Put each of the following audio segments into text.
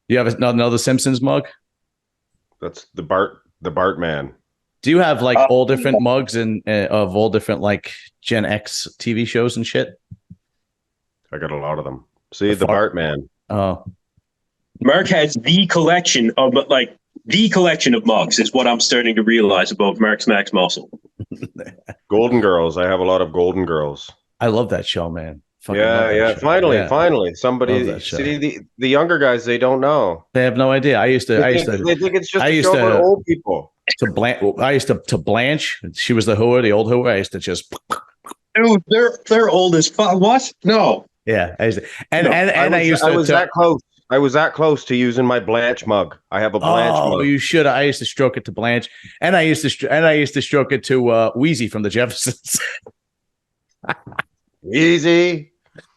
You have another Simpsons mug? That's the Bart man. Do you have like all different mugs and of all different like Gen X TV shows and shit? I got a lot of them. See, the Bart man. Oh, Mark has the collection of mugs is what I'm starting to realize about Mark's Max Muscle. Golden Girls. I have a lot of Golden Girls. I love that show, man. Fucking love Yeah, that yeah. show. Finally, Yeah. finally, Love somebody that show. see the younger guys. They don't know. They have no idea. They think it's just I a used show to- about old people. I used to Blanche. She was the whore, the old whore. I used to just Dude, they're old as fuck. What? No. yeah. I used to, and No, I used to. I was that close. I was that close to using my Blanche mug. I have a Blanche mug. You should. I used to stroke it to Blanche, and I used to stroke it to Wheezy from the Jeffersons. Easy.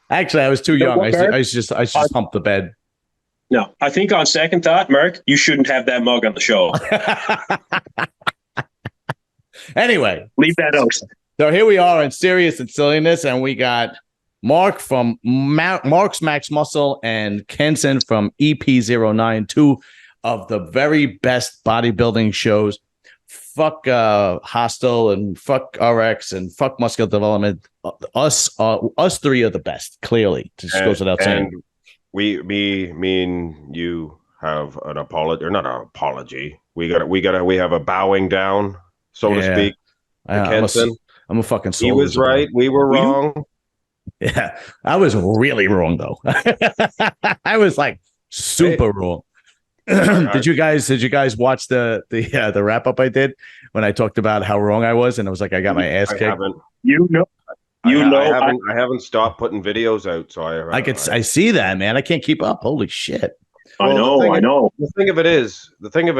Actually, I was too young. I just humped the bed. No. I think on second thought, Mark, you shouldn't have that mug on the show. Anyway, Leave that out. so here we are in Serious and Silliness, and we got Mark from Mark's Max Muscle and KENSON from EP09, two of the very best bodybuilding shows. Fuck Hostel and fuck RX and fuck Muscular Development. Us three are the best, clearly. Just goes without saying. And me and you have an apology, or not an apology. We have a bowing down, so to speak. KENSON. I'm a fucking soul. He was right. We were wrong. Yeah, I was really wrong though. I was like super wrong. Did you guys watch the wrap up I did when I talked about how wrong I was and I was like I got my ass kicked? I haven't stopped putting videos out, so I see that, man. I can't keep up. Holy shit. I know. The thing of it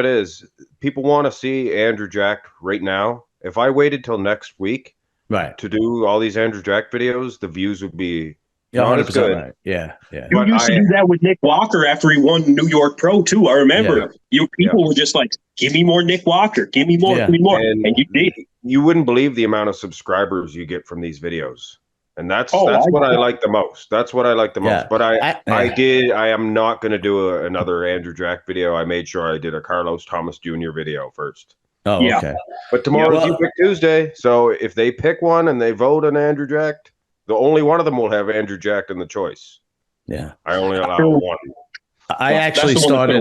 is, people want to see Andrew Jack right now. If I waited till next week, right, to do all these Andrew Jack videos, the views would be not as good. Right. Yeah. You used to do that with Nick Walker after he won New York Pro too. I remember people were just like, "Give me more Nick Walker, give me more, give me more," and you did. You wouldn't believe the amount of subscribers you get from these videos, and that's what I like the most. That's what I like the most. But I am not going to do another Andrew Jack video. I made sure I did a Carlos Thomas Jr. video first. Oh, okay. But tomorrow's You Pick Tuesday, so if they pick one and they vote on Andrew Jack, the only one of them will have Andrew Jack in the choice. Yeah, I only allow one. I actually started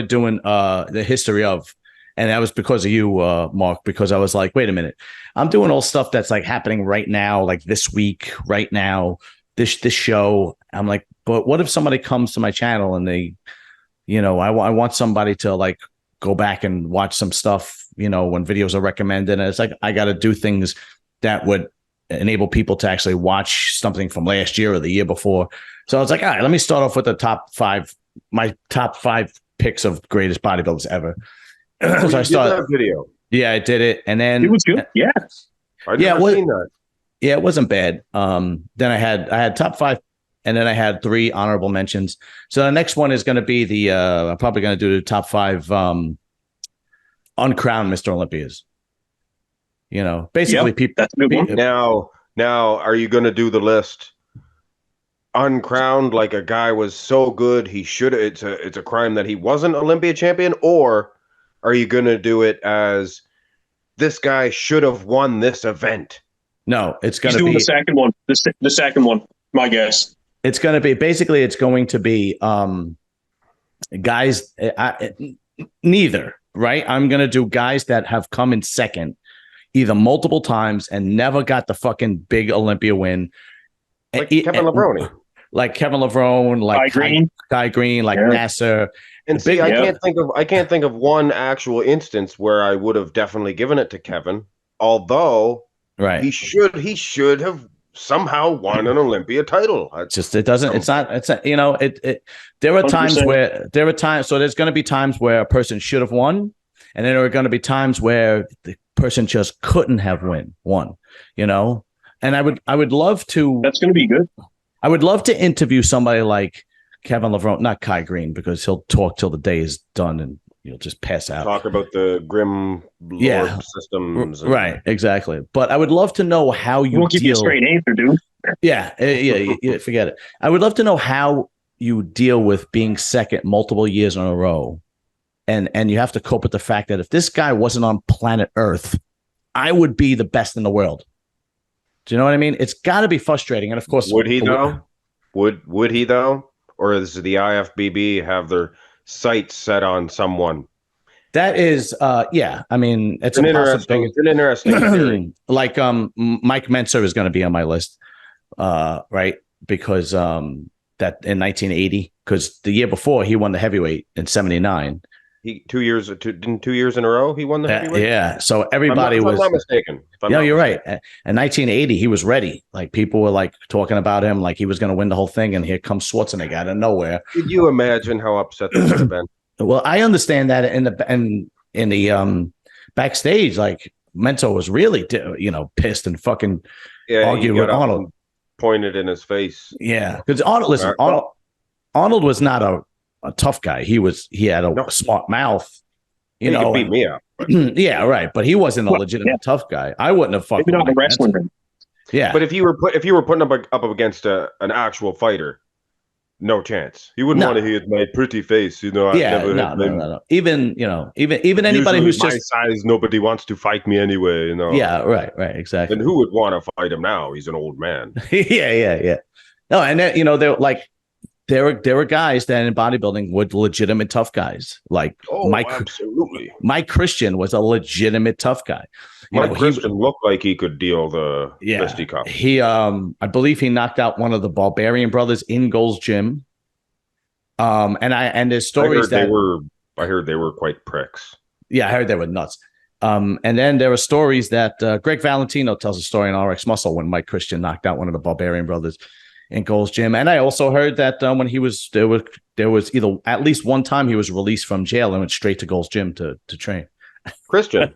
doing the history of, and that was because of you, Mark. Because I was like, wait a minute, I'm doing all stuff that's like happening right now, like this week, right now, this show. I'm like, but what if somebody comes to my channel and they, I want somebody to like go back and watch some stuff, when videos are recommended. And it's like, I got to do things that would enable people to actually watch something from last year or the year before. So I was like, all right, let me start off with my top five picks of greatest bodybuilders ever. So I started that video. Yeah, I did it. And then it was good. Yeah. I've never seen that. Yeah, it wasn't bad. Then I had top five, and then I had three honorable mentions. So the next one is going to be I'm probably going to do the top five uncrowned Mr. Olympias. Basically, people. That's a good one. Now, are you going to do the list uncrowned, like a guy was so good he should? It's a crime that he wasn't Olympia champion, or are you going to do it as this guy should have won this event? No, it's going to be doing the second one. The second one, my guess. It's going to be it's going to be guys. Neither, right? I'm going to do guys that have come in second, either multiple times and never got the fucking big Olympia win. Like Kevin Levrone. Like Kevin Levrone, like Kai Green, like Nasser. And see, I can't think of one actual instance where I would have definitely given it to Kevin, although he should have somehow won an Olympia title. There are times 100%. So there's going to be times where a person should have won, and then there are going to be times where the person just couldn't have won, and I would love to. That's going to be good. I would love to interview somebody like Kevin Levrone, not Kai Green, because he'll talk till the day is done and you'll just pass out. Talk about the grim Lord systems. Right, exactly. But I would love to know how you won't give you a straight answer, dude. Yeah, forget it. I would love to know how you deal with being second multiple years in a row, and you have to cope with the fact that if this guy wasn't on planet Earth, I would be the best in the world. Do you know what I mean? It's got to be frustrating. And of course, would he though? Would he though? Or does the IFBB have their sights set on someone? That is, yeah. I mean, it's an interesting theory. Like, Mike Menser is going to be on my list, right? Because that in 1980, because the year before he won the heavyweight in '79. He 2 years in a row he won the heavyweight. Yeah, so everybody was. I'm not mistaken. No, you're right. In 1980, he was ready. Like people were like talking about him, like he was going to win the whole thing, and here comes Schwarzenegger out of nowhere. Could you imagine how upset they would have been? Well, I understand that in the backstage, like Mento was really, pissed and fucking argued with Arnold. Pointed in his face. Yeah, because Arnold was not a tough guy. He had a smart mouth. He could beat me up. Yeah, right. But he wasn't a legitimate tough guy. I wouldn't have fucked. Maybe not a wrestler. Yeah, but if you were putting up against an actual fighter, no chance. He wouldn't want to hear my pretty face. No. Even anybody who's my just size, nobody wants to fight me anyway. Yeah, right, exactly. And who would want to fight him now? He's an old man. yeah. No, and then, they're like. There were guys that in bodybuilding were legitimate tough guys. Like absolutely. Mike Christian was a legitimate tough guy. Mike Christian looked like he could deal the fisticuff. He I believe he knocked out one of the Barbarian brothers in Gold's Gym. And there's stories I heard they were quite pricks. Yeah, I heard they were nuts. And then there were stories that Greg Valentino tells a story in RX Muscle when Mike Christian knocked out one of the Barbarian brothers in Gold's Gym. And I also heard that when he was there was either at least one time he was released from jail and went straight to Gold's Gym to train. Christian.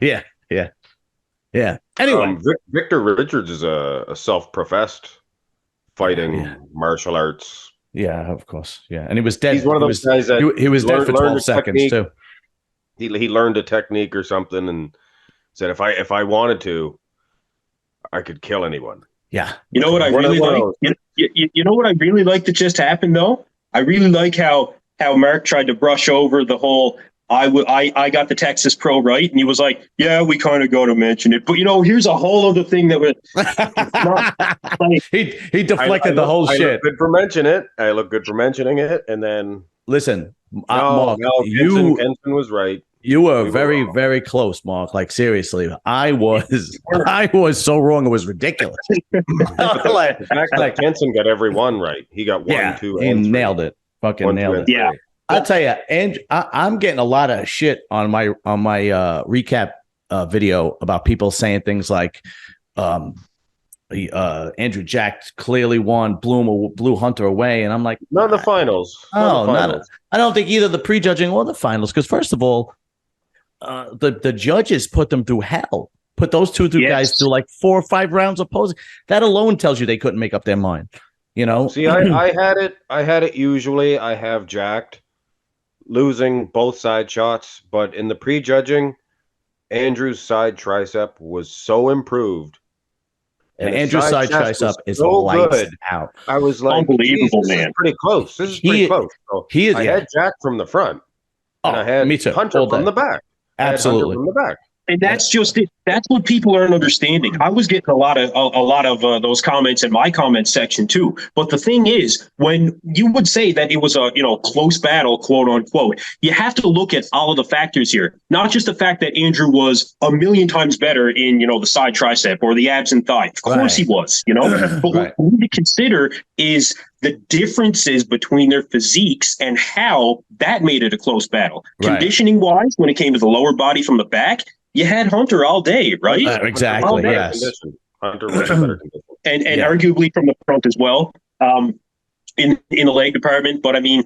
Yeah. Anyway, Victor Richards is a self-professed fighting martial arts. Yeah, of course. Yeah, and he was dead. He's one of those guys that he was dead for 12 seconds too. He learned a technique or something and said, if I wanted to, I could kill anyone. Yeah. You know what I really like? You know what I really like that just happened though? I really like how Mark tried to brush over the whole I got the Texas Pro right, and he was like, yeah, we kind of got to mention it, but here's a whole other thing that was he deflected the whole shit. I look good for mentioning it. I look good for mentioning it, and then listen, Mark, Kenson was right. You were very, very close, Mark. Like seriously, I was so wrong. It was ridiculous. The fact that Kenson got every one right. He got 1, 2, and 3. Nailed it. Fucking nailed it. Yeah. I'll tell you, Andrew, I'm getting a lot of shit on my recap video about people saying things like, Andrew Jack clearly won, blew Hunter away, and I'm like, not in the finals. I don't think either the prejudging or the finals, because first of all, the judges put them through hell. Put those two guys through like 4 or 5 rounds of posing. That alone tells you they couldn't make up their mind. See, I had it. Usually, I have jacked losing both side shots, but in the prejudging, Andrew's side tricep was so improved. And Andrew's side tricep is so lights out. I was like, unbelievable, man. This is pretty close. This is pretty close. So I had Jack from the front. And I had me too. Hunter from the back. Absolutely. From the back. And that's just it. That's what people aren't understanding. I was getting a lot of those comments in my comment section too. But the thing is, when you would say that it was a close battle, quote unquote, you have to look at all of the factors here. Not just the fact that Andrew was a million times better in the side tricep or the abs and thigh. Of course he was. But what we need to consider is the differences between their physiques and how that made it a close battle. Conditioning wise, when it came to the lower body from the back, you had Hunter all day, right? Exactly. Yes. Hunter was better condition. And arguably from the front as well, in the leg department. But I mean,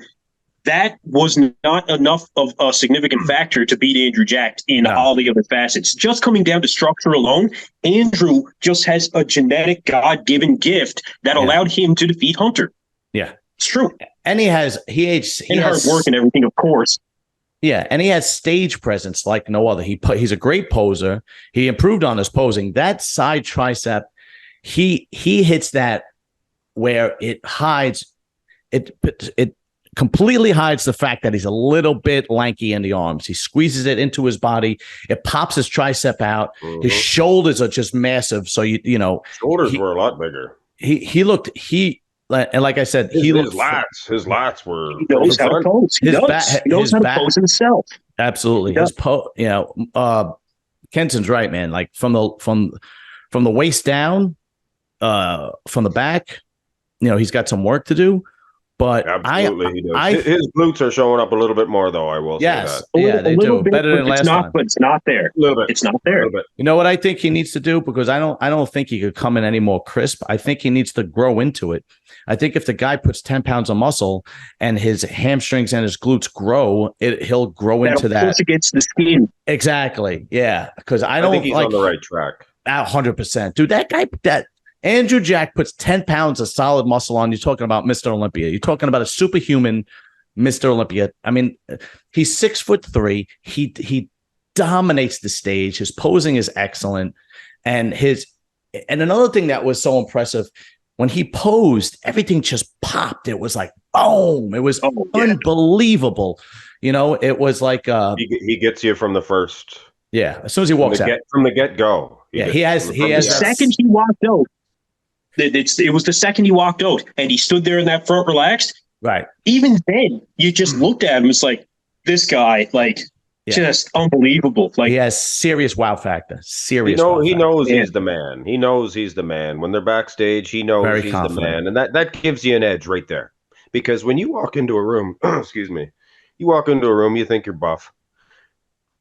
that was not enough of a significant factor to beat Andrew Jack in all the other facets. Just coming down to structure alone, Andrew just has a genetic God-given gift that allowed him to defeat Hunter. Yeah, it's true. And he has hard work and everything, of course. Yeah, and he has stage presence like no other. He's a great poser. He improved on his posing. That side tricep, he hits that where it hides. it completely hides the fact that he's a little bit lanky in the arms. He squeezes it into his body. It pops his tricep out. His shoulders are just massive. So shoulders were a lot bigger. He looked and like I said, his lats were. He knows how to pose. He knows how to pose himself. Absolutely, Kenson's right, man. Like from the waist down, from the back, he's got some work to do. But absolutely, he does. His glutes are showing up a little bit more, though. I will say that. They do better than last time. But it's not there. A little bit. It's not there. You know what I think he needs to do? Because I don't think he could come in any more crisp. I think he needs to grow into it. I think if the guy puts 10 pounds of muscle and his hamstrings and his glutes grow, he'll grow into that. Push against the skin. Exactly. Yeah. Because I think he's on the right track. 100%, dude. That Andrew Jack puts 10 pounds of solid muscle on. You're talking about Mr. Olympia. You're talking about a superhuman Mr. Olympia. I mean, he's 6'3". He dominates the stage. His posing is excellent. And another thing that was so impressive, when he posed, everything just popped. It was like, boom. It was unbelievable. It was like he gets you from the first. Yeah. As soon as he walks out. From the get-go. He has the second he walked out. It was the second he walked out and he stood there in that front relaxed. Right. Even then, you just looked at him. It's like, this guy, just unbelievable. Like, he has serious wow factor. Serious. He knows he's the man. He knows he's the man. When they're backstage, he knows he's the man. And that gives you an edge right there. Because when you walk into a room, excuse me, you think you're buff.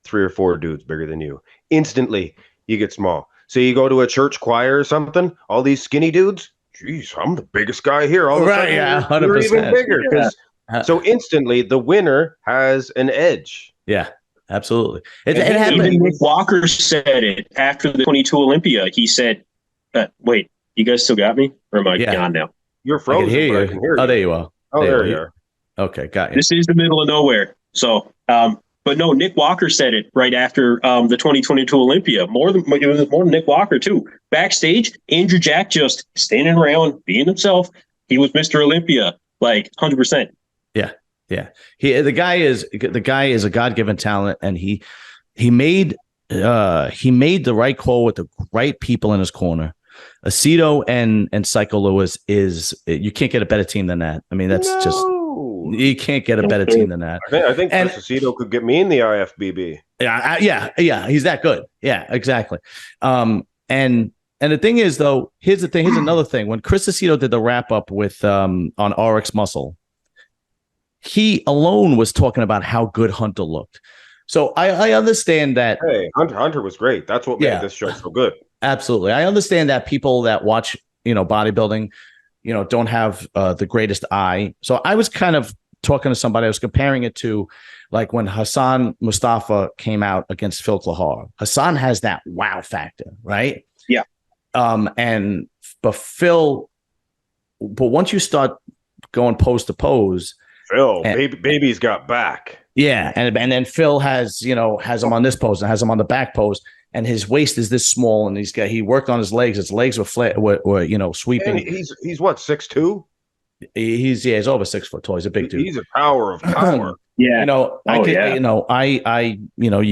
3 or 4 dudes bigger than you. Instantly, you get small. So you go to a church choir or something, all these skinny dudes, geez, I'm the biggest guy here. All of a sudden, 100%. You're even bigger. So instantly, the winner has an edge. Yeah, absolutely. It happened. Even Nick Walker said it after the 22 Olympia. He said, wait, you guys still got me? Or am I gone now? You're frozen. I can hear you. Oh, there you are. Oh, there you are. Okay, got you. This is the middle of nowhere. So, but no, Nick Walker said it right after the 2022 Olympia. It was more than Nick Walker too. Backstage, Andrew Jack just standing around, being himself. He was Mr. Olympia, 100%. Yeah. The guy is a God-given talent, and he made the right call with the right people in his corner. Aceto and Psycho Lewis you can't get a better team than that. I mean, you can't get a better team than that. I think Chris Aceto could get me in the IFBB. Yeah, he's that good. Yeah, exactly. And the thing is, though, here's another thing. When Chris Aceto did the wrap up with on RX Muscle, he alone was talking about how good Hunter looked. So I understand that. Hey, Hunter was great. That's what made this show so good. Absolutely. I understand that people that watch, bodybuilding, don't have the greatest eye. So I was kind of talking to somebody. I was comparing it to like when Hassan Mustafa came out against Phil Klahar. Hassan has that wow factor, right? Yeah. But once you start going pose to pose, Phil, baby's got back. Yeah, and then Phil has him on this pose and has him on the back pose, and his waist is this small, and he worked on his legs. His legs were flat, were sweeping. And he's what, 6'2"? He's over 6 foot tall. He's a big dude. He's a power of power. Yeah. You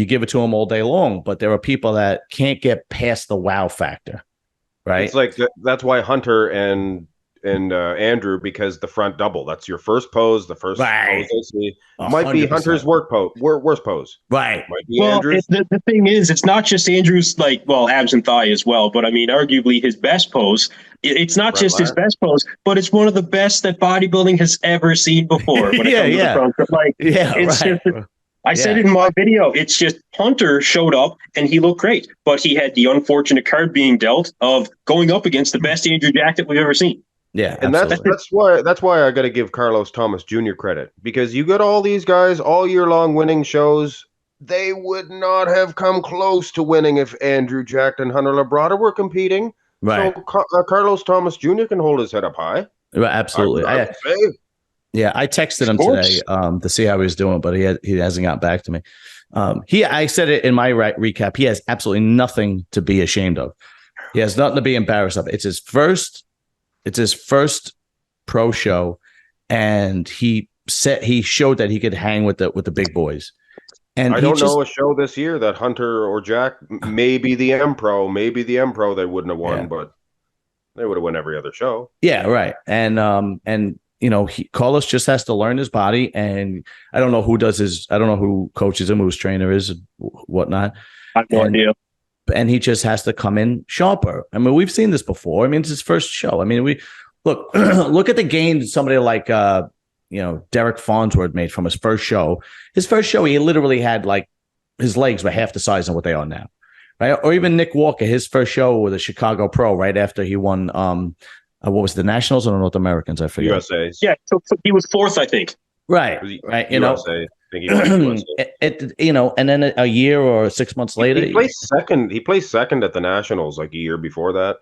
give it to him all day long, but there are people that can't get past the wow factor, right? It's like that's why Hunter and Andrew, because the front double, that's your first pose. The first pose I see might be Hunter's worst pose. Right. Might be Andrew's. The thing is, it's not just Andrew's abs and thigh as well, but I mean, arguably his best pose. It's not just his best pose, but it's one of the best that bodybuilding has ever seen before. When it comes to the front. I said it in my video. It's just Hunter showed up and he looked great, but he had the unfortunate card being dealt of going up against the best Andrew Jack that we've ever seen. Yeah, and that's why I got to give Carlos Thomas Jr. credit, because you got all these guys all year long winning shows. They would not have come close to winning if Andrew Jack and Hunter Labrada were competing. Right. So Carlos Thomas Jr. can hold his head up high. Right, absolutely. I texted him today to see how he was doing, but he hasn't got back to me. I said it in my recap. He has absolutely nothing to be ashamed of. He has nothing to be embarrassed of. It's his first pro show. and he showed that he could hang with the big boys. And I don't know a show this year that Hunter or Jack, maybe the M-Pro, they wouldn't have won, but they would have won every other show. Yeah, right. And you know, Carlos just has to learn his body, and I don't know who coaches him, whose trainer is, whatnot. I have no idea. And he just has to come in sharper. I mean, we've seen this before. I mean, it's his first show. I mean, look at the gains somebody like Derek Farnsworth made from his first show. His first show, he literally had like his legs were half the size of what they are now, right? Or even Nick Walker, his first show with a Chicago Pro, right after he won. What was the Nationals or the North Americans? I forget. USA. Yeah, so he was fourth, I think. Right. Right. USA. I think he won USA. And then a year or 6 months later, he placed second. He placed second at the Nationals like a year before that.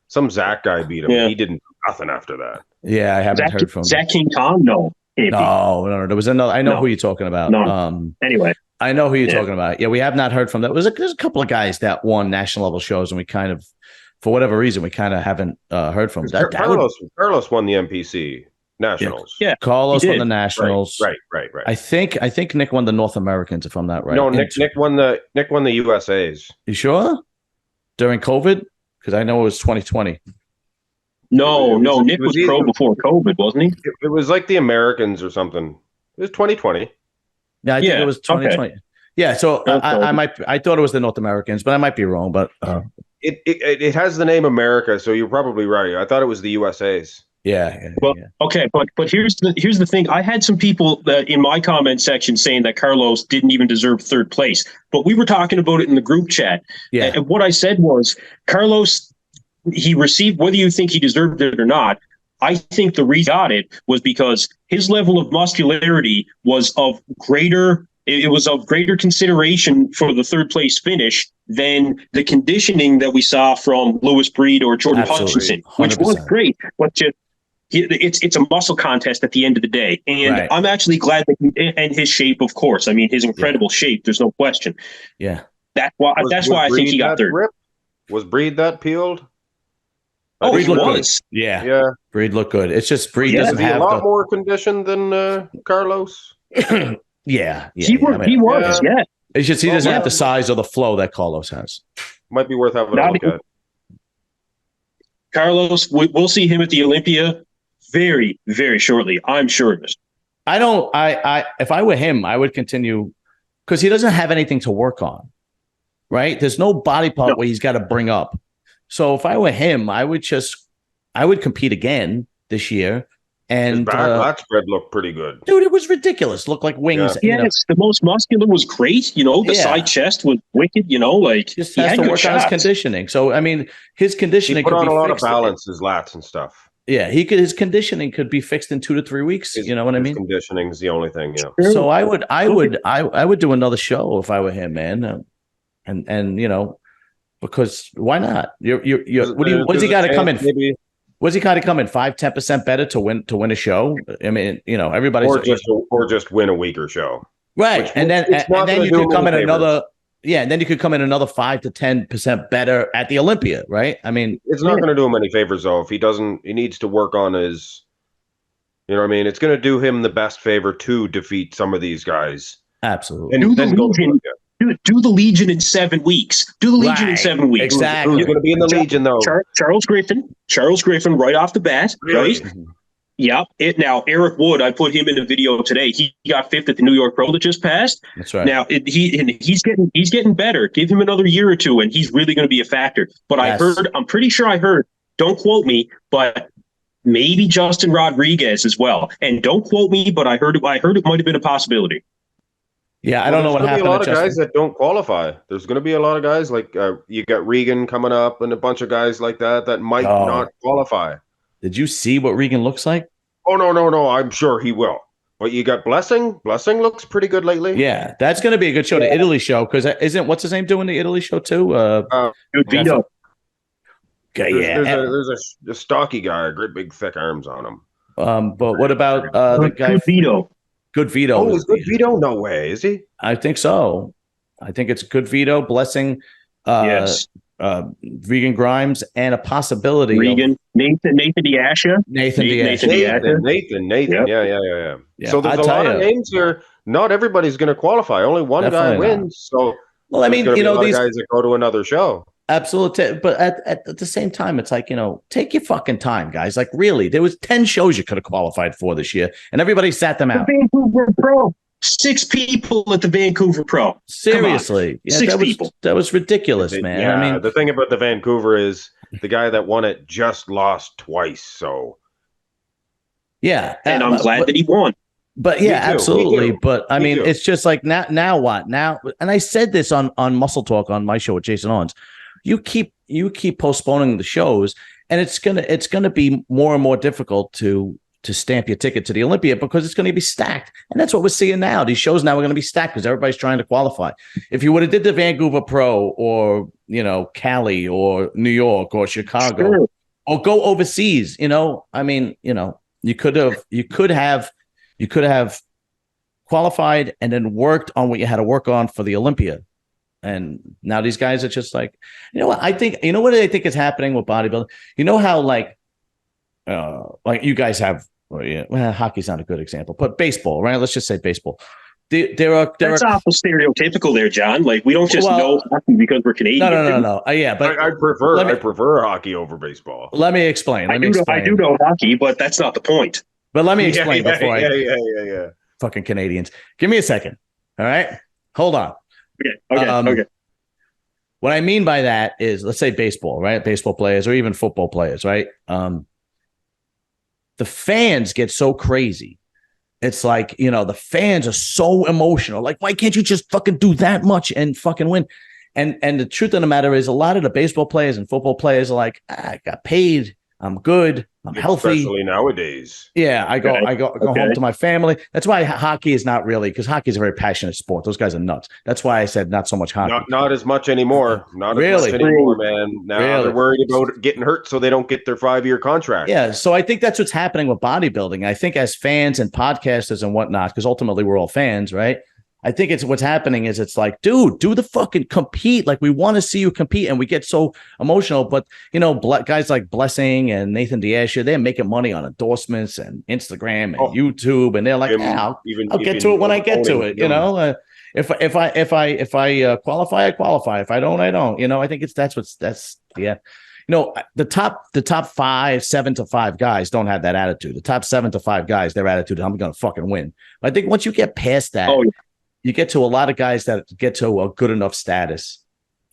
Some Zach guy beat him. Yeah. He didn't do nothing after that. Yeah, I haven't heard from Zach King Kong. No. No. There was another. I know who you're talking about. No. Anyway. I know who you're talking about. Yeah, we have not heard from that. There's a couple of guys that won national level shows, and we kind of, for whatever reason, we kind of haven't heard from them. Carlos won the MPC Nationals. Yeah, Carlos won the Nationals. Right. I think Nick won the North Americans, if I'm not right. No, Nick won the USAs. You sure? During COVID? Because I know it was 2020. No, Nick was pro before COVID, wasn't he? It was like the Americans or something. It was 2020. Yeah, I think it was 2020. Okay. Yeah, so I thought it was the North Americans, but I might be wrong. But it has the name America, so you're probably right. I thought it was the USAs. Okay, but here's the thing. I had some people in my comment section saying that Carlos didn't even deserve third place, but we were talking about it in the group chat. Yeah, and what I said was Carlos, he received, whether you think he deserved it or not. I think the reason he got it was because his level of muscularity was of greater. It was of greater consideration for the third place finish than the conditioning that we saw from Lewis Breed or Jordan Hutchinson, which was great. But it's a muscle contest at the end of the day, and I'm actually glad that and his shape, of course. I mean, his incredible shape. There's no question. Yeah, that's why I think he got third. Was Breed that peeled? Oh, he was. Good. Yeah. Breed looked good. It's just Breed doesn't have a lot more conditioned than Carlos. Yeah. He was. It's just he doesn't have the size or the flow that Carlos has. Might be worth having a look at. Carlos, we'll see him at the Olympia very, very shortly. I'm sure of it. If I were him, I would continue because he doesn't have anything to work on, right? There's no body part where he's got to bring up. So if I were him, I would compete again this year. And his back spread looked pretty good. Dude, it was ridiculous. Looked like wings. Yeah, the most muscular was great. The side chest was wicked. Just has to work on his conditioning. So I mean, his conditioning could put on a lot of balance, his lats and stuff. Yeah, his conditioning could be fixed in 2 to 3 weeks. You know what I mean? Conditioning is the only thing. Yeah. So I would do another show if I were him, man. And because why not? What does he got to come in? Maybe. What's he got to come in 5-10% better to win a show? I mean, everybody's or just win a weaker show, right? And then you could come in another. Yeah, and then you could come in another 5 to 10% better at the Olympia, right? I mean, it's not going to do him any favors though. If he doesn't, he needs to work on his. You know what I mean? It's going to do him the best favor to defeat some of these guys. Absolutely. Do the Legion in 7 weeks. Do the Legion in 7 weeks. Exactly. You're going to be in the Legion though. Charles Griffin, right off the bat, right? Yeah. Now Eric Wood, I put him in a video today. He got 5th at the New York Pro that just passed. That's right. Now he's getting better. Give him another year or two, and he's really going to be a factor. But I'm pretty sure I heard. Don't quote me, but maybe Justin Rodriguez as well. And don't quote me, but I heard it might have been a possibility. Yeah, I don't know what happened. There's going to be a lot of guys that don't qualify. There's going to be a lot of guys like you got Regan coming up and a bunch of guys like that might not qualify. Did you see what Regan looks like? Oh, no. I'm sure he will. But you got Blessing. Blessing looks pretty good lately. Yeah, that's going to be a good show. The Italy show, because what's his name doing the Italy show too? Vito. There's a stocky guy, great big thick arms on him. But what about the guy? Vito. Good Vito. Oh, is Good Vito? No way, is he? I think so. I think it's Good Vito, Blessing. Yes. Regan Grimes, and a possibility Regan, Nathan Diasha. Nathan Nathan Diasha. Nathan. Yep. Yeah. So there's a lot of names here. Not everybody's going to qualify. Only one guy wins. So well, I mean, there's going to be a lot of guys that go to another show. Absolutely. But at the same time, it's like, take your fucking time, guys. Like, really, there was 10 shows you could have qualified for this year, and everybody sat them out. Vancouver Pro. 6 people at the Vancouver Pro. Seriously. Yeah, 6 people. That was ridiculous, man. Yeah, I mean, the thing about the Vancouver is the guy that won it just lost twice. So, yeah. And I'm glad that he won. But yeah, absolutely. But I mean, it's just like now what? Now, and I said this on Muscle Talk on my show with Jason Owens. You keep postponing the shows, and it's gonna be more and more difficult to stamp your ticket to the Olympia because it's going to be stacked. And that's what we're seeing now. These shows now are going to be stacked because everybody's trying to qualify. If you would have did the Vancouver Pro or, Cali or New York or Chicago or go overseas, I mean, you could have qualified and then worked on what you had to work on for the Olympia. And now these guys are just like, what I think is happening with bodybuilding. You know how like you guys have, hockey's not a good example, but baseball, right? Let's just say baseball. That's awful stereotypical there, John. Like we don't just know hockey because we're Canadian. No. Yeah, but I prefer hockey over baseball. Let me explain. I do know hockey, but that's not the point. But let me explain before Yeah. Fucking Canadians. Give me a second. All right, hold on. Okay. What I mean by that is, let's say baseball, right? Baseball players or even football players, right? The fans get so crazy. It's like, the fans are so emotional. Like, why can't you just fucking do that much and fucking win? And the truth of the matter is a lot of the baseball players and football players are like, I got paid. I'm good. I'm healthy. Especially nowadays. Yeah, I go home to my family. That's why hockey is not really, because hockey is a very passionate sport. Those guys are nuts. That's why I said not so much hockey. Not as much anymore. Not really? As much anymore, man. Now they're worried about getting hurt so they don't get their 5-year contract. Yeah, so I think that's what's happening with bodybuilding. I think as fans and podcasters and whatnot, because ultimately we're all fans, right? I think it's what's happening is it's like, dude, do the fucking compete. Like we want to see you compete, and we get so emotional. But guys like Blessing and Nathan Diasha, they're making money on endorsements and Instagram and YouTube, and they're like, I'll get to it when I get to it. If I qualify, I qualify. If I don't, I don't. I think the top 7 to 5 guys don't have that attitude. The top 7 to 5 guys, their attitude is I'm going to fucking win. But I think once you get past that. You get to a lot of guys that get to a good enough status,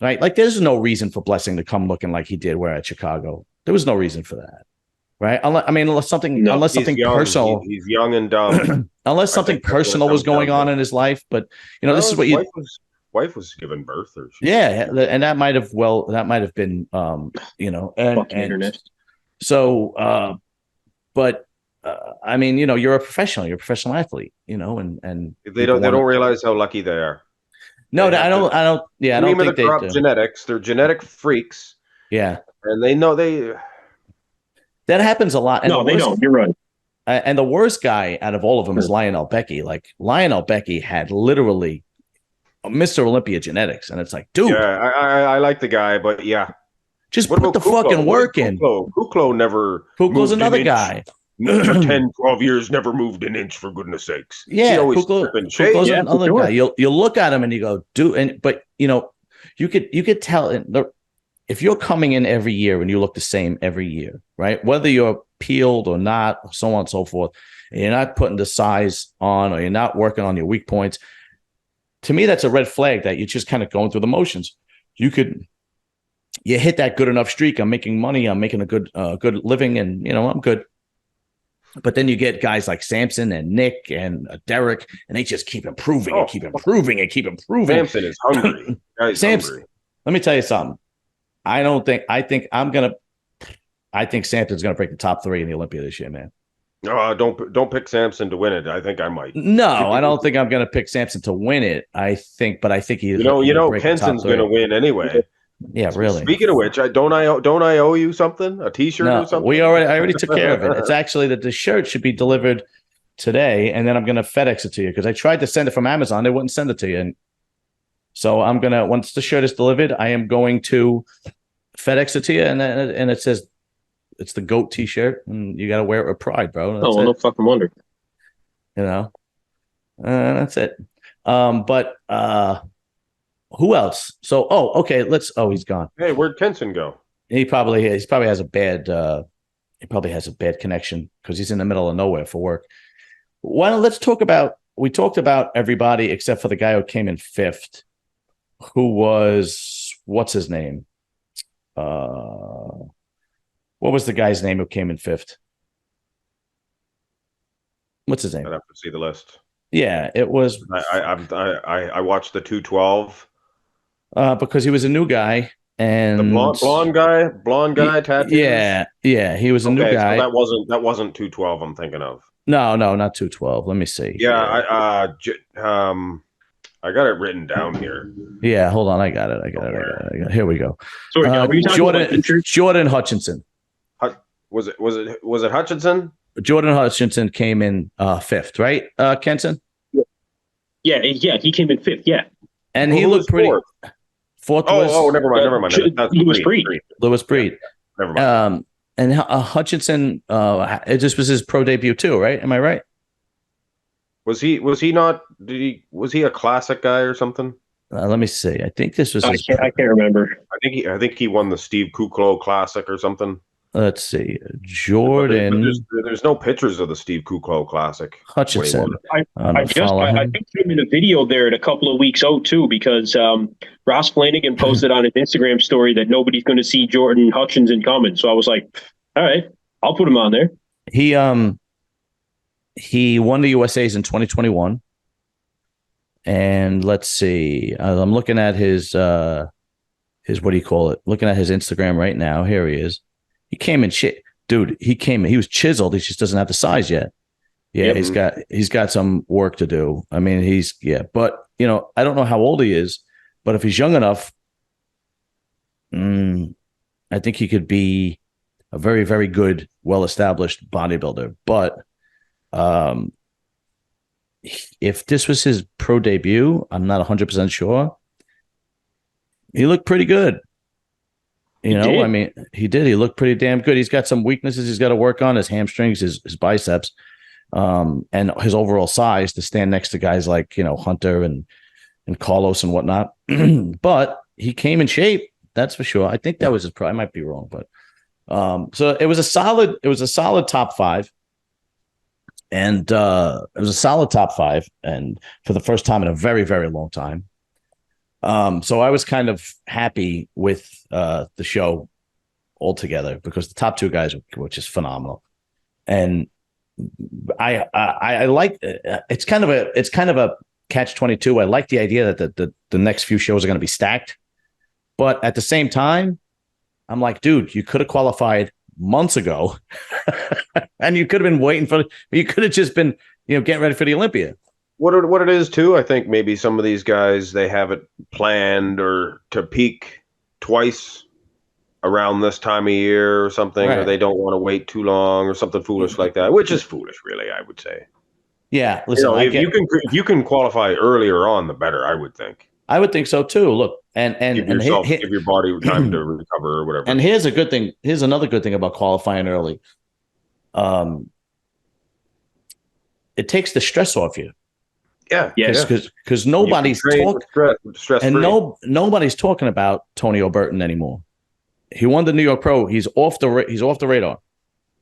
right? Like there's no reason for Blessing to come looking like he did where at Chicago. There was no reason for that, right? Unless something personal. He's young and dumb. Unless something personal was going on in his life. But, this is what wife was giving birth. And that might have been, internet. So, but, I mean, you're a professional athlete, and they don't realize how lucky they are. No, I don't think they do. Genetics. They're genetic freaks. Yeah. And they know that happens a lot. And no, they don't. You're right. And the worst guy out of all of them is Lionel Becky. Like Lionel Becky had literally Mr. Olympia genetics. And it's like, dude. Yeah, I like the guy, but yeah. Just put the fucking work in. Kuklo never. Kuklo's another guy. For 10, 12 years, never moved an inch, for goodness sakes. Yeah, Kuklo's another guy. You look at him and you go, dude, but you could tell if you're coming in every year and you look the same every year, right? Whether you're peeled or not, or so on and so forth, and you're not putting the size on, or you're not working on your weak points. To me, that's a red flag that you're just kind of going through the motions. You hit that good enough streak. I'm making money. I'm making a good living, and I'm good. But then you get guys like Samson and Nick and Derek, and they just keep improving and keep improving and keep improving. Samson is hungry. Samson, let me tell you something. I think Samson's going to break the top 3 in the Olympia this year, man. No, don't pick Samson to win it. I think I might. No, I don't think I'm going to pick Samson to win it. I think he's. Kenson's going to win anyway. Yeah, really. Speaking of which, don't I owe you something? A T-shirt or something? I already took care of it. It's actually that the shirt should be delivered today, and then I'm going to FedEx it to you because I tried to send it from Amazon. They wouldn't send it to you. And so once the shirt is delivered, I am going to FedEx it to you, and it says it's the GOAT T-shirt, and you got to wear it with pride, bro. That's well, no fucking wonder. You know, that's it. But who else? So, okay, he's gone. Hey, where'd Kenson go? He probably has a bad connection because he's in the middle of nowhere for work. Well, let's talk about. We talked about everybody except for the guy who came in fifth, who was what's his name? What was the guy's name who came in fifth? What's his name? I'd have to see the list. Yeah, it was. I watched the 212. Because he was a new guy and the blonde guy, tattoos. Yeah, he was a new guy. So that wasn't 212. I'm thinking of. No, not 212. Let me see. Yeah, I got it written down here. Yeah, hold on. I got it. Here we go. Sorry, Jordan Hutchinson. Was it Hutchinson? Jordan Hutchinson came in fifth, right, Kenson? Yeah, he came in fifth. Yeah, and he looked pretty. Fourth was never mind. That's Lewis Breed. Lewis Breed. Yeah, never mind. And Hutchinson, it just was his pro debut too, right? Am I right? Was he not? Was he a classic guy or something? Let me see. I think this was. I can't remember. I think he won the Steve Kuklo Classic or something. Let's see, Jordan. There's no pictures of the Steve Kuklo Classic. Hutchinson. I think him in a video there in a couple of weeks out too, because Ross Flanagan posted on his Instagram story that nobody's going to see Jordan Hutchinson coming. So I was like, all right, I'll put him on there. He won the USA's in 2021, and let's see. I'm looking at his what do you call it? Looking at his Instagram right now. Here he is. He came in shit, dude. He was chiseled. He just doesn't have the size yet. Yeah, yep. He's got some work to do. I mean, but I don't know how old he is, but if he's young enough, I think he could be a very, very good, well-established bodybuilder. But if this was his pro debut, I'm not 100% sure. He looked pretty good. I mean, he did. He looked pretty damn good. He's got some weaknesses he's got to work on: his hamstrings, his biceps, and his overall size to stand next to guys like Hunter and Carlos and whatnot. But he came in shape, that's for sure. I think that was his pro. I might be wrong, but so it was a solid top five, and for the first time in a very, very long time. So I was kind of happy with the show altogether because the top two guys were just phenomenal, and I like it's kind of a catch-22. I like the idea that the next few shows are going to be stacked, but at the same time, I'm like, dude, you could have qualified months ago, and you could have been waiting you could have just been getting ready for the Olympia. What it is too, I think maybe some of these guys, they have it planned or to peak twice around this time of year or something, right. Or they don't want to wait too long or something foolish like that, which is foolish, really, I would say. Yeah, listen, if you can qualify earlier on, the better, I would think. I would think so too. Look, and give your body time to recover or whatever. And here's a good thing. Here's another good thing about qualifying early. It takes the stress off you. Yeah, because nobody's talking, and nobody's talking about Tony O'Burton anymore. He won the New York Pro. He's off the radar.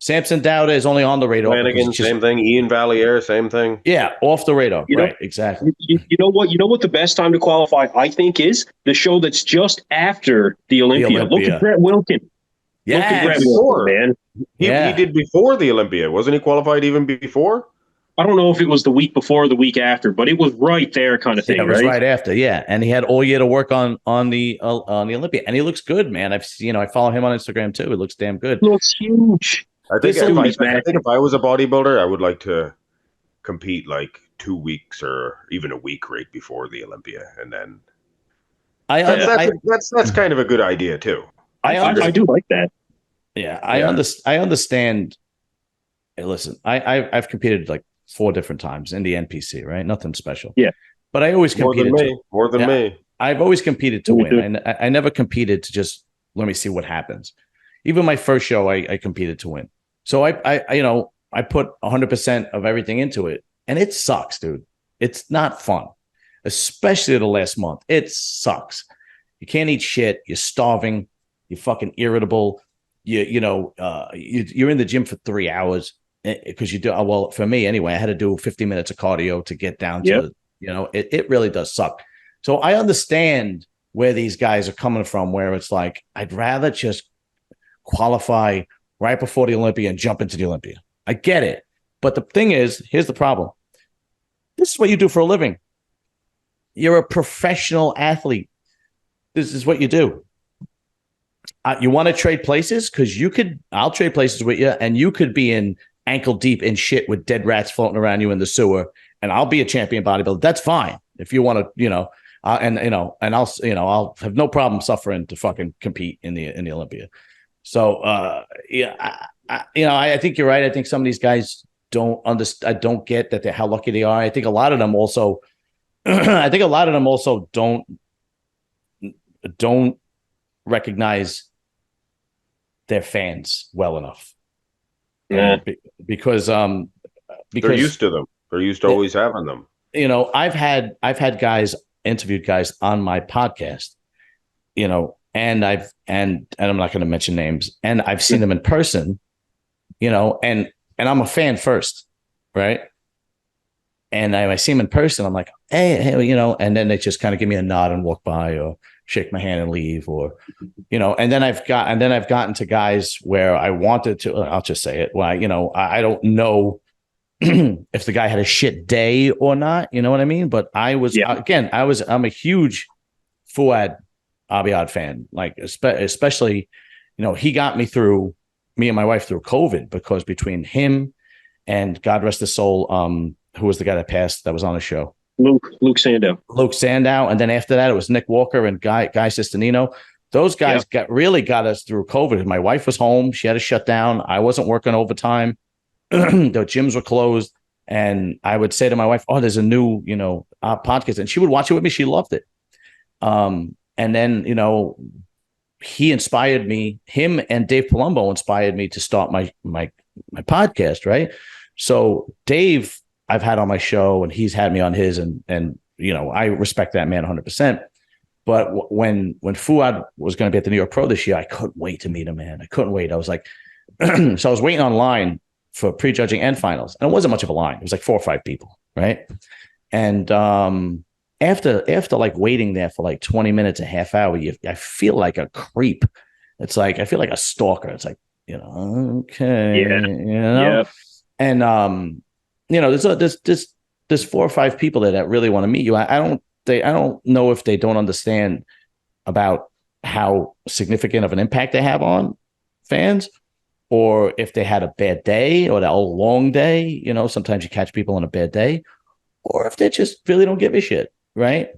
Samson Dowda is only on the radar. Flanagan, same thing. Ian Valliere, same thing. Yeah, off the radar. Right, exactly. You know what? You know what the best time to qualify, I think, is the show that's just after the Olympia. Look at Brett Wilkin. Yeah, look at Brett Wilkin, man. He did before the Olympia, wasn't he? Qualified even before. I don't know if it was the week before or the week after, but it was right there, kind of thing. Yeah, it was right after, yeah. And he had all year to work on the Olympia, and he looks good, man. I follow him on Instagram too. It looks damn good. Looks huge. I think if I was a bodybuilder, I would like to compete like 2 weeks or even a week right before the Olympia, and then that's kind of a good idea too. I do like that. Yeah, I understand. Hey, listen, I've competed like 4 different times in the NPC, right? Nothing special. Yeah. But I always competed. More than me. I've always competed to win. And I never competed to just let me see what happens. Even my first show, I competed to win. So I put 100% of everything into it, and it sucks, dude. It's not fun, especially the last month. It sucks. You can't eat shit. You're starving. You're fucking irritable. You're in the gym for 3 hours because you do. Well, for me anyway, I had to do 50 minutes of cardio to get down to, it really does suck. So I understand where these guys are coming from, where it's like, I'd rather just qualify right before the Olympia and jump into the Olympia. I get it. But the thing is, here's the problem. This is what you do for a living. You're a professional athlete. This is what you do. You want to trade places? Because I'll trade places with you, and you could be in ankle deep in shit with dead rats floating around you in the sewer, and I'll be a champion bodybuilder. That's fine. If you want to, I'll have no problem suffering to fucking compete in the Olympia. So, I think you're right. I think some of these guys don't understand. I don't get that how lucky they are. I think a lot of them also, don't recognize their fans well enough. Yeah. Because they're used to them. They're used to always having them. I've had interviewed guys on my podcast, and I'm not going to mention names, and I've seen them in person, and I'm a fan first, right? And I see them in person, I'm like, hey, and then they just kind of give me a nod and walk by, or shake my hand and leave, or, and then I've gotten to guys where I wanted to, I'll just say it. Well, I don't know if the guy had a shit day or not, you know what I mean? But I'm a huge Fouad Abiad fan, like, especially, he got me and my wife through COVID, because between him and, God rest his soul, who was the guy that passed that was on the show? Luke Sandow. And then after that, it was Nick Walker and Guy Sistanino. Those guys got us through COVID. My wife was home. She had to shut down. I wasn't working overtime. The gyms were closed. And I would say to my wife, oh, there's a new, podcast. And she would watch it with me. She loved it. And then, he inspired me. Him and Dave Palumbo inspired me to start my podcast, right? So Dave, I've had on my show, and he's had me on his, and I respect that man 100%. But when Fouad was going to be at the New York Pro this year, I couldn't wait to meet him, man. I couldn't wait. I was like, so I was waiting online for prejudging and finals, and it wasn't much of a line. It was like 4 or 5 people, right? And after like waiting there for like 20 minutes, a half hour, I feel like a creep. It's like I feel like a stalker. It's like, okay, and there's 4 or 5 people there that really want to meet you. I don't know if they don't understand about how significant of an impact they have on fans, or if they had a bad day or a long day. Sometimes you catch people on a bad day, or if they just really don't give a shit, right?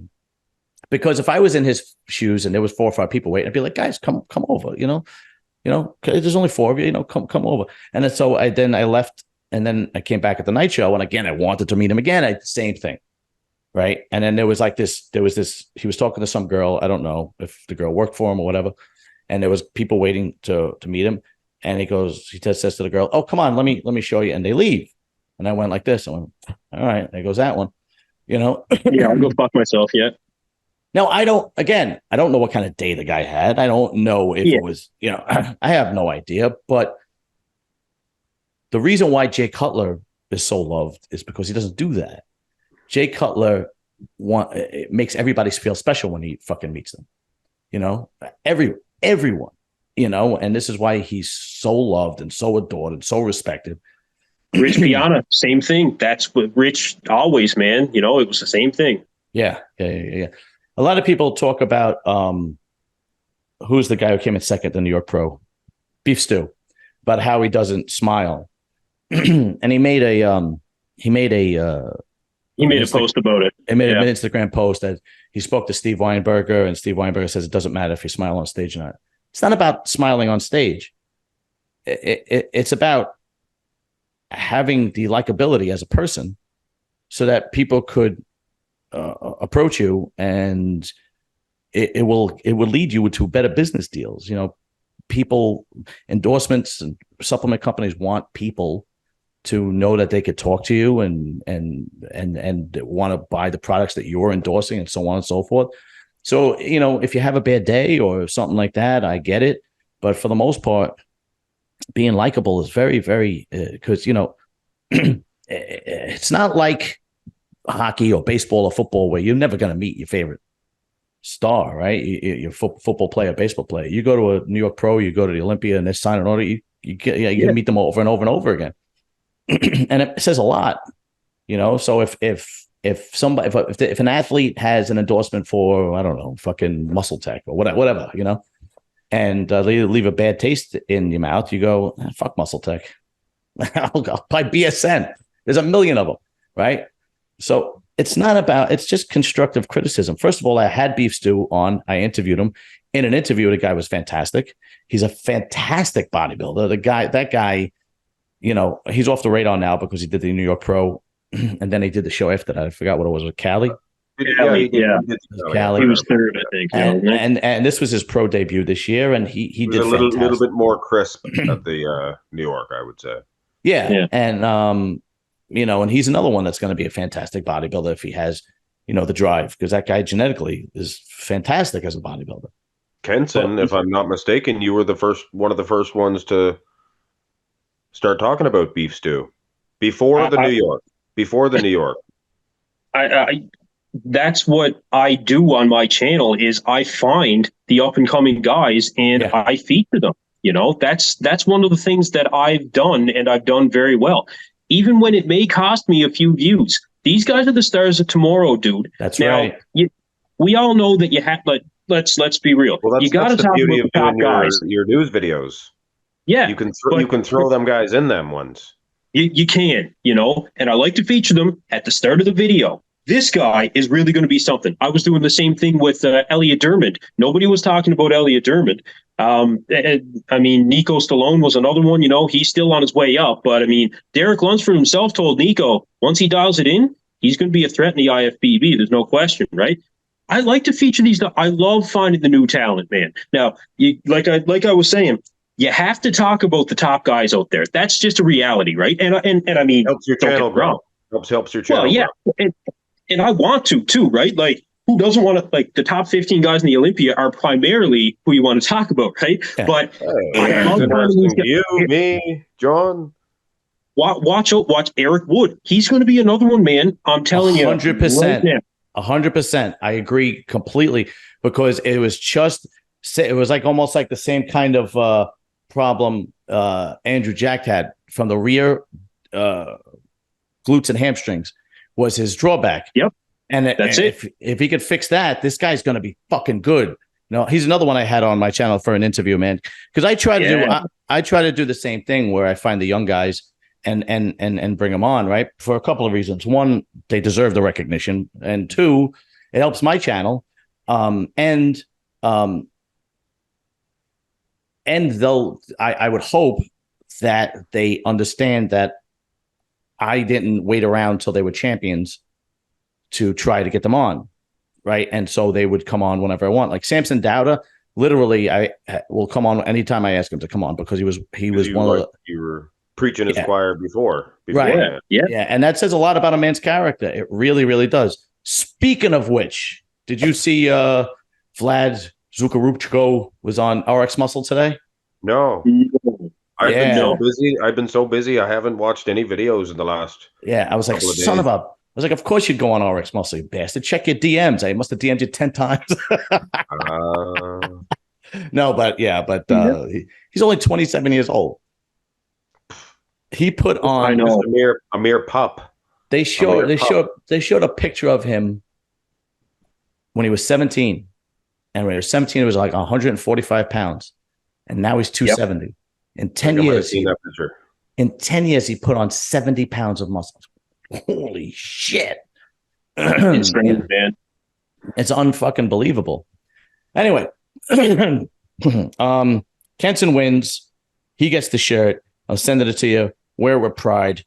Because if I was in his shoes and there was 4 or 5 people waiting, I'd be like, guys, come over, there's only 4 of you, come over. And then, so I left. And then I came back at the night show, and again, I wanted to meet him again. Same thing, right? And then there was this. He was talking to some girl. I don't know if the girl worked for him or whatever. And there was people waiting to meet him. And he says to the girl, "Oh, come on, let me show you." And they leave. And I went like this. I went, all right, there goes that one. Yeah, I'll go fuck myself. Yeah. No, I don't know what kind of day the guy had. I don't know if it was, I have no idea, but the reason why Jay Cutler is so loved is because he doesn't do that. Jay Cutler it makes everybody feel special when he fucking meets them. Everyone, and this is why he's so loved and so adored and so respected. Rich Piana, same thing. That's what Rich always, man. It was the same thing. Yeah. A lot of people talk about who's the guy who came in second in New York Pro, Beef Stew, about how he doesn't smile. And he made a post about it. He made an Instagram post that he spoke to Steve Weinberger, and Steve Weinberger says it doesn't matter if you smile on stage or not. It's not about smiling on stage. It's about having the likability as a person, so that people could approach you and it will lead you to better business deals. You know, people, endorsements and supplement companies want people to know that they could talk to you and want to buy the products that you're endorsing and so on and so forth. So, you know, if you have a bad day or something like that, I get it. But for the most part, being likable is very, very, because, you know, it's not like hockey or baseball or football where you're never going to meet your favorite star, right? Your football player, baseball player. You go to a New York Pro, you go to the Olympia, and they sign an order. You meet them over and over and over again, and it says a lot, you know. So if an athlete has an endorsement for, I don't know, fucking Muscle Tech or whatever, you know, and they leave a bad taste in your mouth, you go, fuck Muscle Tech. I'll buy BSN. There's a million of them, right? So it's just constructive criticism. First of all, I had Beef Stew on. I interviewed him. In an interview, the guy was fantastic. He's a fantastic bodybuilder. That guy, you know, he's off the radar now because he did the New York Pro, and then he did the show after that. I forgot what it was with Cali. Cali. He was third, I think. And this was his pro debut this year, and he did a little bit more crisp at the New York, I would say. Yeah. And you know, and he's another one that's going to be a fantastic bodybuilder if he has, you know, the drive, because that guy genetically is fantastic as a bodybuilder. KENSON, if I'm not mistaken, you were one of the first ones to start talking about Beef Stew before the New York. That's what I do on my channel is I find the up and coming guys and I feature them. You know, that's one of the things that I've done, and I've done very well. Even when it may cost me a few views, these guys are the stars of tomorrow, dude. That's right. We all know that you have, but let's be real. Well, you got to talk about the top guys. Your news videos. Yeah, you can throw them guys in them ones. You can, you know, and I like to feature them at the start of the video. This guy is really going to be something. I was doing the same thing with Elliot Dermond. Nobody was talking about Elliot Dermond. I mean, Nico Stallone was another one, you know, he's still on his way up. But I mean, Derek Lunsford himself told Nico, once he dials it in, he's going to be a threat in the IFBB. There's no question, right? I like to feature these. I love finding the new talent, man. Now, like I was saying, you have to talk about the top guys out there. That's just a reality, right? And I mean, helps your channel grow. Helps your channel. Well, yeah, and I want to too, right? Like, who doesn't want to, like, the top 15 guys in the Olympia are primarily who you want to talk about, right? Yeah. But me, John. Watch Eric Wood. He's going to be another one, man. I'm telling you. 100%. 100%. I agree completely, because it was like almost like the same kind of problem Andrew Jack had from the rear glutes and hamstrings was his drawback. Yep. And if he could fix that, this guy's going to be fucking good. No, he's another one I had on my channel for an interview, man. Because I try to do the same thing where I find the young guys and bring them on, right? For a couple of reasons. One, they deserve the recognition, and two, it helps my channel. And I would hope that they understand that I didn't wait around till they were champions to try to get them on, right? And so they would come on whenever I want. Like Samson Dowda, literally, I will come on anytime I ask him to come on, because he was one of the. You were preaching his choir before right? Yeah, and that says a lot about a man's character. It really, really does. Speaking of which, did you see Vlad Zukarupchko was on RX Muscle today? No. I've been so busy. I haven't watched any videos in the last. Yeah, I was like, son of a. I was like, of course you'd go on RX Muscle, you bastard. Check your DMs. I must have DM'd you 10 times. No, but he's only 27 years old. He put on. I know. A mere pup. They showed a picture of him when he was 17, and when he was 17, it was like 145 pounds, and now he's 270. Yep. In 10 years, he put on 70 pounds of muscle. Holy shit. It's crazy, man. It's unfucking believable. Anyway, KENSON wins. He gets the shirt. I'll send it to you. Wear it with pride.